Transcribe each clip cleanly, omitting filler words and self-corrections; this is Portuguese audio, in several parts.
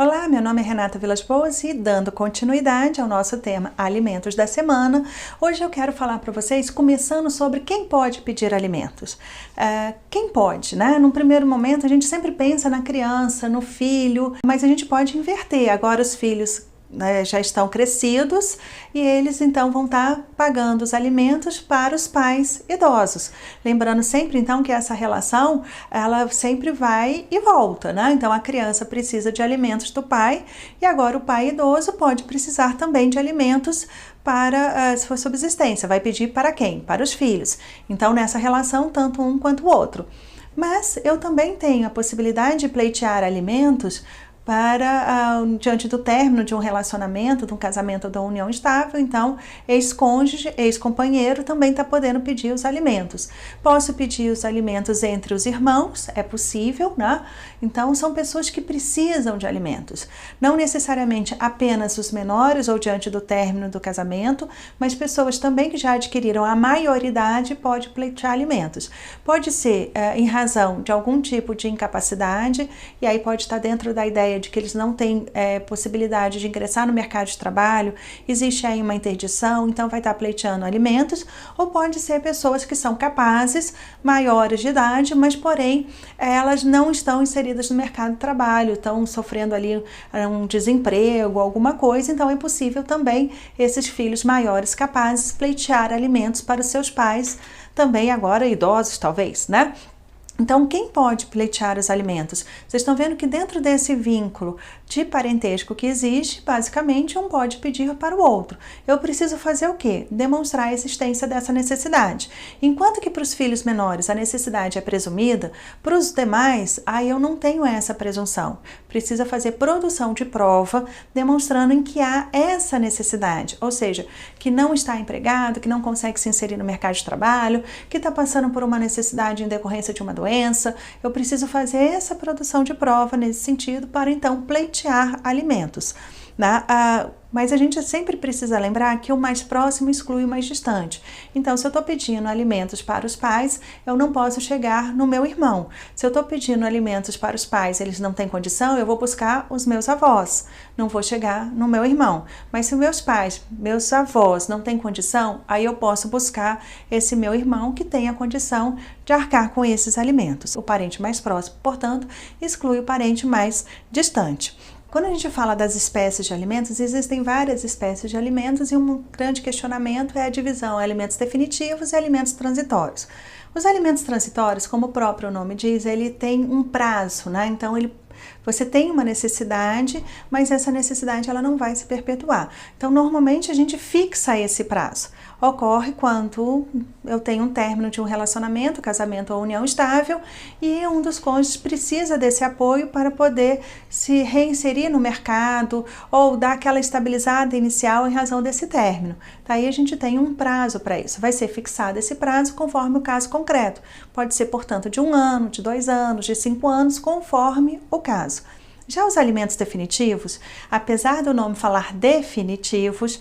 Olá, meu nome é Renata Vilas Boas e dando continuidade ao nosso tema Alimentos da Semana, hoje eu quero falar para vocês, começando sobre quem pode pedir alimentos. Quem pode, né? Num primeiro momento a gente sempre pensa na criança, no filho, mas a gente pode inverter. Agora os filhos já estão crescidos e eles então vão estar pagando os alimentos para os pais idosos. Lembrando sempre então que essa relação ela sempre vai e volta, né? Então a criança precisa de alimentos do pai e agora o pai idoso pode precisar também de alimentos para sua subsistência. Vai pedir para quem? Para os filhos. Então nessa relação tanto um quanto o outro. Mas eu também tenho a possibilidade de pleitear alimentos para diante do término de um relacionamento, de um casamento ou de uma união estável. Então, ex-cônjuge, ex-companheiro também está podendo pedir os alimentos. Posso pedir os alimentos entre os irmãos, é possível, né? Então, são pessoas que precisam de alimentos. Não necessariamente apenas os menores ou diante do término do casamento, mas pessoas também que já adquiriram a maioridade pode pleitear alimentos. Pode ser em razão de algum tipo de incapacidade, e aí pode estar dentro da ideia de que eles não têm possibilidade de ingressar no mercado de trabalho, existe aí uma interdição, então vai estar pleiteando alimentos, ou pode ser pessoas que são capazes, maiores de idade, mas porém elas não estão inseridas no mercado de trabalho, estão sofrendo ali um desemprego, alguma coisa, então é possível também esses filhos maiores capazes pleitear alimentos para os seus pais, também agora idosos talvez, né? Então, quem pode pleitear os alimentos? Vocês estão vendo que dentro desse vínculo de parentesco que existe, basicamente, um pode pedir para o outro. Eu preciso fazer o quê? Demonstrar a existência dessa necessidade. Enquanto que para os filhos menores a necessidade é presumida, para os demais, aí eu não tenho essa presunção. Precisa fazer produção de prova, demonstrando em que há essa necessidade. Ou seja, que não está empregado, que não consegue se inserir no mercado de trabalho, que está passando por uma necessidade em decorrência de uma doença. Eu preciso fazer essa produção de prova nesse sentido para então pleitear alimentos, né? Mas a gente sempre precisa lembrar que o mais próximo exclui o mais distante. Então, se eu estou pedindo alimentos para os pais, eu não posso chegar no meu irmão. Se eu estou pedindo alimentos para os pais, eles não têm condição, eu vou buscar os meus avós. Não vou chegar no meu irmão. Mas se meus pais, meus avós não têm condição, aí eu posso buscar esse meu irmão que tem a condição de arcar com esses alimentos. O parente mais próximo, portanto, exclui o parente mais distante. Quando a gente fala das espécies de alimentos, existem várias espécies de alimentos e um grande questionamento é a divisão em alimentos definitivos e alimentos transitórios. Os alimentos transitórios, como o próprio nome diz, ele tem um prazo, né? Então, você tem uma necessidade, mas essa necessidade ela não vai se perpetuar. Então, normalmente a gente fixa esse prazo. Ocorre quando eu tenho um término de um relacionamento, casamento ou união estável, e um dos cônjuges precisa desse apoio para poder se reinserir no mercado ou dar aquela estabilizada inicial em razão desse término. Daí a gente tem um prazo para isso. Vai ser fixado esse prazo conforme o caso concreto. Pode ser, portanto, de 1 ano, de 2 anos, de 5 anos, conforme o caso. Já os alimentos definitivos, apesar do nome falar definitivos,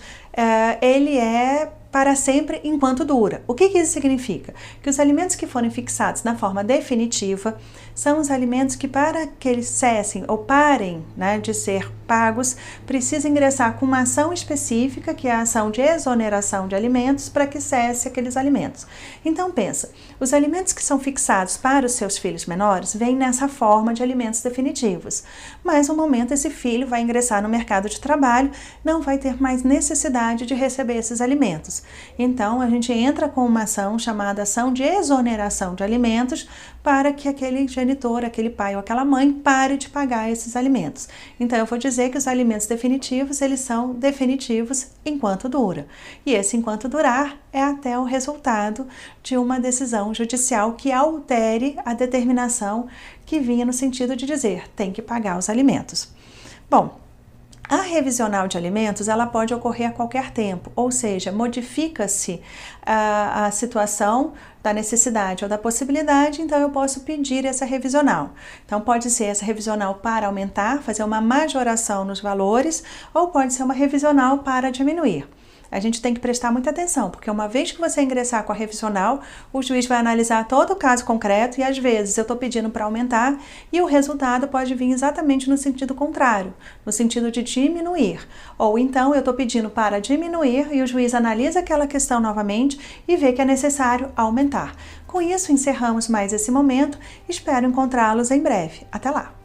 ele é para sempre enquanto dura. O que isso significa? Que os alimentos que forem fixados na forma definitiva são os alimentos que, para que eles cessem ou parem, né, de ser pagos, precisa ingressar com uma ação específica, que é a ação de exoneração de alimentos, para que cesse aqueles alimentos. Então pensa, os alimentos que são fixados para os seus filhos menores vêm nessa forma de alimentos definitivos, mas no momento esse filho vai ingressar no mercado de trabalho, não vai ter mais necessidade de receber esses alimentos. Então a gente entra com uma ação chamada ação de exoneração de alimentos para que aquele genitor, aquele pai ou aquela mãe pare de pagar esses alimentos. Então eu vou dizer que os alimentos definitivos, eles são definitivos enquanto dura. E esse enquanto durar é até o resultado de uma decisão judicial que altere a determinação que vinha no sentido de dizer, tem que pagar os alimentos. Bom, a revisional de alimentos, ela pode ocorrer a qualquer tempo, ou seja, modifica-se a situação da necessidade ou da possibilidade, então eu posso pedir essa revisional. Então pode ser essa revisional para aumentar, fazer uma majoração nos valores, ou pode ser uma revisional para diminuir. a gente tem que prestar muita atenção, porque uma vez que você ingressar com a revisional, o juiz vai analisar todo o caso concreto e às vezes eu estou pedindo para aumentar e o resultado pode vir exatamente no sentido contrário, no sentido de diminuir. Ou então eu estou pedindo para diminuir e o juiz analisa aquela questão novamente e vê que é necessário aumentar. Com isso, encerramos mais esse momento. Espero encontrá-los em breve. Até lá!